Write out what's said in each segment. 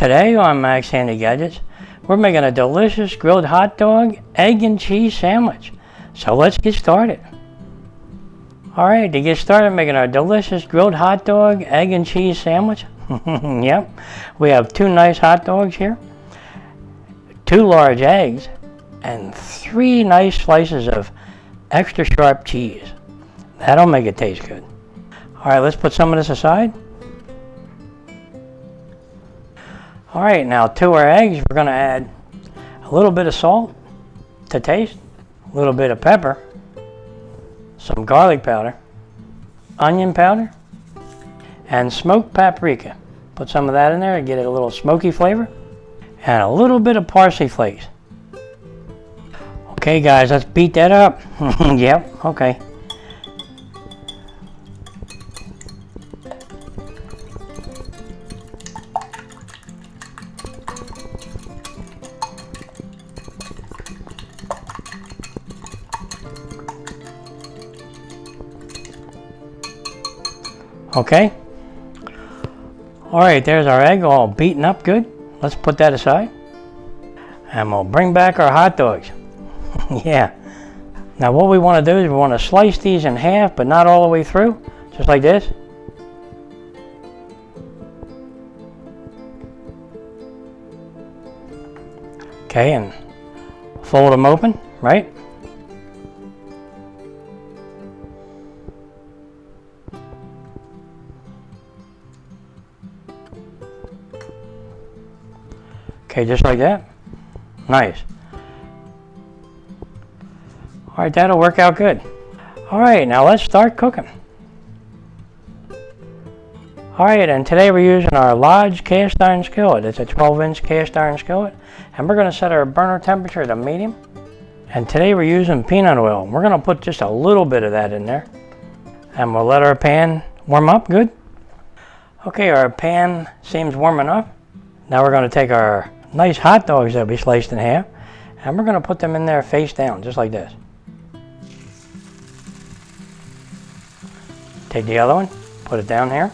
Today on Max Handy Gadgets, we're making a delicious grilled hot dog, egg and cheese sandwich. So let's get started. Alright, to get started making our delicious grilled hot dog, egg and cheese sandwich, yep, we have 2 nice hot dogs here, 2 large eggs, and 3 nice slices of extra sharp cheese. That'll make it taste good. Alright, let's put some of this aside. Alright, now to our eggs, we're going to add a little bit of salt to taste, a little bit of pepper, some garlic powder, onion powder, and smoked paprika. Put some of that in there to get it a little smoky flavor, and a little bit of parsley flakes. Okay guys, let's beat that up. Yep, okay. Okay. Alright, there's our egg all beaten up good. Let's put that aside. And we'll bring back our hot dogs. Yeah. Now what we want to do is we want to slice these in half, but not all the way through. Just like this. Okay, and fold them open, right? Okay, just like that. Nice. Alright, that'll work out good. Alright, now let's start cooking. Alright, and today we're using our Lodge cast iron skillet. It's a 12-inch cast iron skillet. And we're going to set our burner temperature to medium. And today we're using peanut oil. We're going to put just a little bit of that in there. And we'll let our pan warm up good. Okay, our pan seems warm enough. Now we're going to take our nice hot dogs that we sliced in half, and we're going to put them in there face down, just like this. Take the other one, put it down here.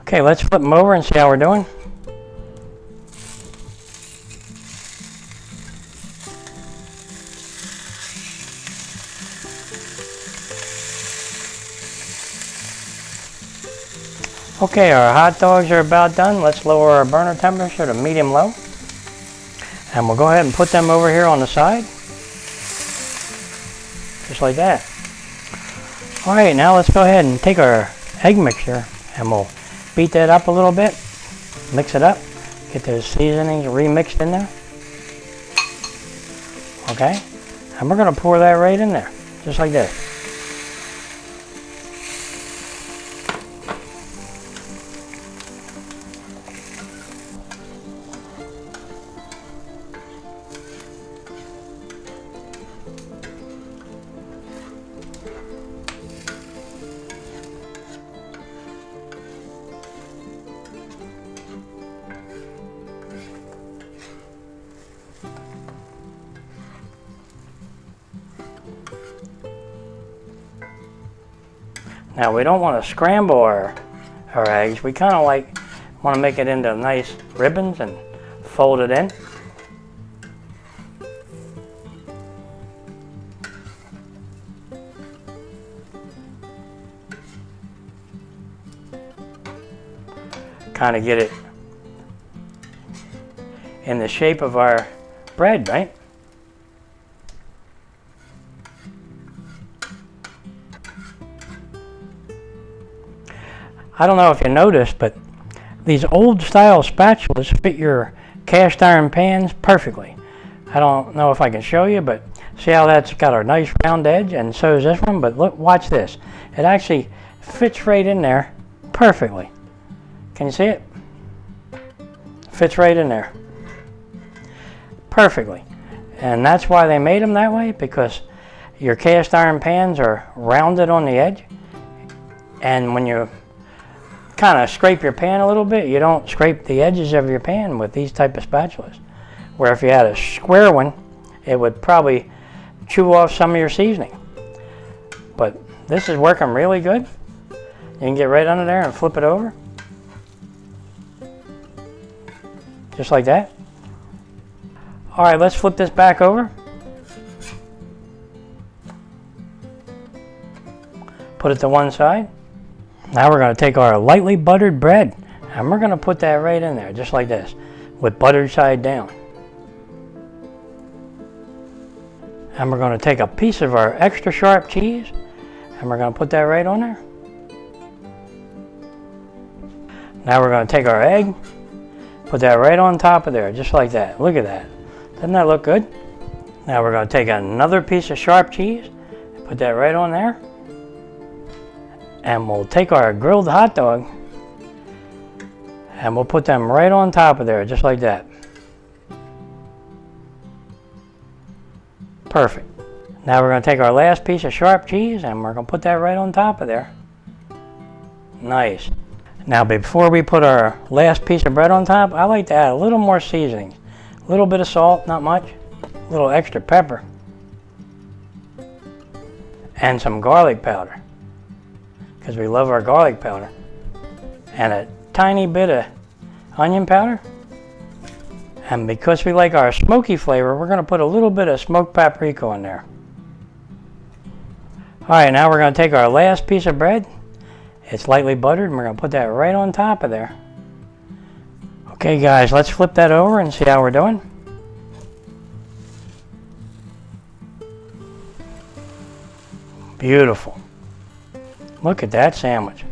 Okay, let's flip them over and see how we're doing. Okay, our hot dogs are about done. Let's lower our burner temperature to medium-low. And we'll go ahead and put them over here on the side. Just like that. Alright, now let's go ahead and take our egg mixture and we'll beat that up a little bit, mix it up, get those seasonings remixed in there. Okay, and we're going to pour that right in there, just like this. Now we don't want to scramble our eggs. We kind of want to make it into nice ribbons and fold it in. Kind of get it in the shape of our bread, right? I don't know if you noticed, but these old style spatulas fit your cast iron pans perfectly. I don't know if I can show you, but see how that's got a nice round edge, and so is this one. But look, watch this. It actually fits right in there perfectly. Can you see it? Fits right in there perfectly. And that's why they made them that way, because your cast iron pans are rounded on the edge, and when you kind of scrape your pan a little bit, you don't scrape the edges of your pan with these type of spatulas. Where if you had a square one, it would probably chew off some of your seasoning. But this is working really good. You can get right under there and flip it over. Just like that. All right, let's flip this back over. Put it to one side. Now we're going to take our lightly buttered bread and we're going to put that right in there, just like this, with buttered side down. And we're going to take a piece of our extra sharp cheese and we're going to put that right on there. Now we're going to take our egg, put that right on top of there, just like that. Look at that. Doesn't that look good? Now we're going to take another piece of sharp cheese, put that right on there. And we'll take our grilled hot dog and we'll put them right on top of there, just like that. Perfect. Now we're going to take our last piece of sharp cheese and we're going to put that right on top of there. Nice. Now before we put our last piece of bread on top, I like to add a little more seasoning. A little bit of salt, not much. A little extra pepper. And some garlic powder, because we love our garlic powder. And a tiny bit of onion powder. And because we like our smoky flavor, we're going to put a little bit of smoked paprika on there. Alright, now we're going to take our last piece of bread. It's lightly buttered and we're going to put that right on top of there. Okay guys, let's flip that over and see how we're doing. Beautiful. Look at that sandwich.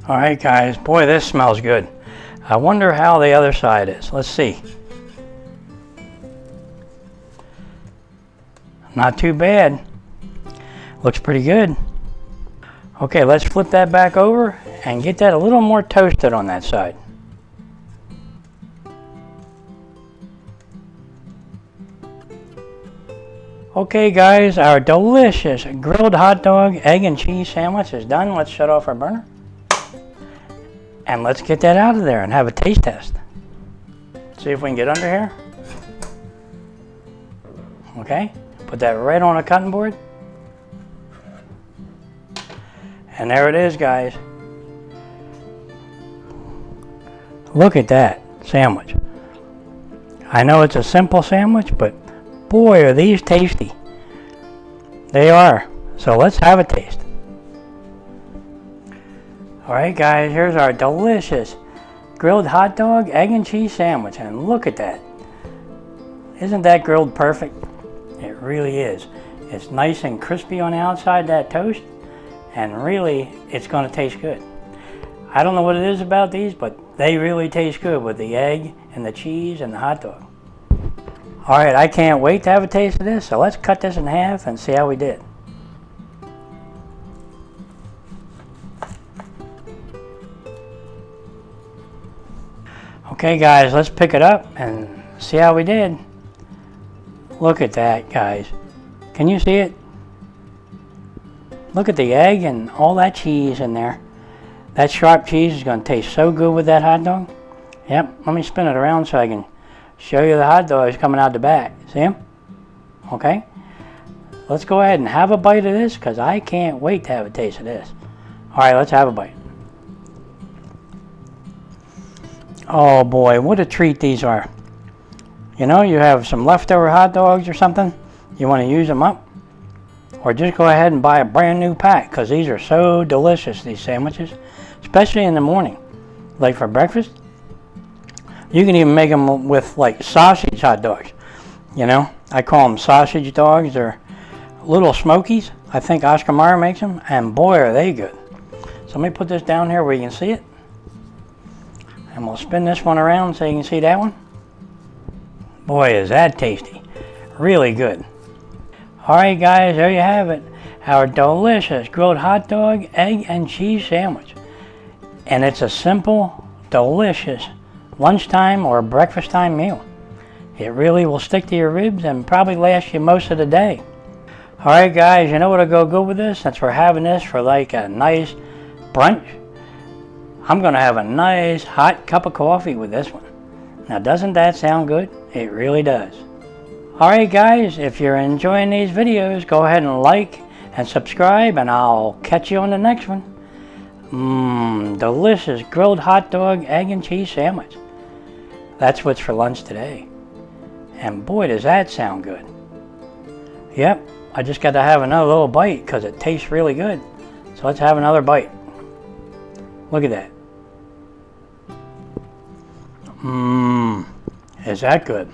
Alright guys, boy, this smells good. I wonder how the other side is. Let's see. Not too bad. Looks pretty good. Okay, let's flip that back over and get that a little more toasted on that side. Okay guys, our delicious grilled hot dog, egg and cheese sandwich is done. Let's shut off our burner. And let's get that out of there and have a taste test. See if we can get under here. Okay, put that right on a cutting board. And there it is, guys. Look at that sandwich. I know it's a simple sandwich, but boy, are these tasty. They are. So let's have a taste. Alright guys, here's our delicious grilled hot dog, egg and cheese sandwich. And look at that. Isn't that grilled perfect? It really is. It's nice and crispy on the outside, that toast. And really, it's going to taste good. I don't know what it is about these, but they really taste good with the egg and the cheese and the hot dog. Alright, I can't wait to have a taste of this, so let's cut this in half and see how we did. Okay guys, let's pick it up and see how we did. Look at that, guys. Can you see it? Look at the egg and all that cheese in there. That sharp cheese is going to taste so good with that hot dog. Yep, let me spin it around so I can show you the hot dogs coming out the back. See them? Okay. Let's go ahead and have a bite of this because I can't wait to have a taste of this. Alright, let's have a bite. Oh boy, what a treat these are. You know, you have some leftover hot dogs or something, you want to use them up, or just go ahead and buy a brand new pack because these are so delicious, these sandwiches, especially in the morning, like for breakfast. You can even make them with like sausage hot dogs. You know, I call them sausage dogs. They're little smokies. I think Oscar Mayer makes them, and boy are they good. So let me put this down here where you can see it. And we'll spin this one around so you can see that one. Boy, is that tasty. Really good. Alright guys, there you have it. Our delicious grilled hot dog, egg and cheese sandwich. And it's a simple, delicious lunchtime or breakfast time meal. It really will stick to your ribs and probably last you most of the day. Alright guys, you know what'll go good with this? Since we're having this for like a nice brunch, I'm going to have a nice hot cup of coffee with this one. Now doesn't that sound good? It really does. Alright guys, if you're enjoying these videos, go ahead and like and subscribe, and I'll catch you on the next one. Delicious grilled hot dog, egg and cheese sandwich. That's what's for lunch today. And boy, does that sound good. Yep, I just got to have another little bite because it tastes really good. So let's have another bite. Look at that. Is that good?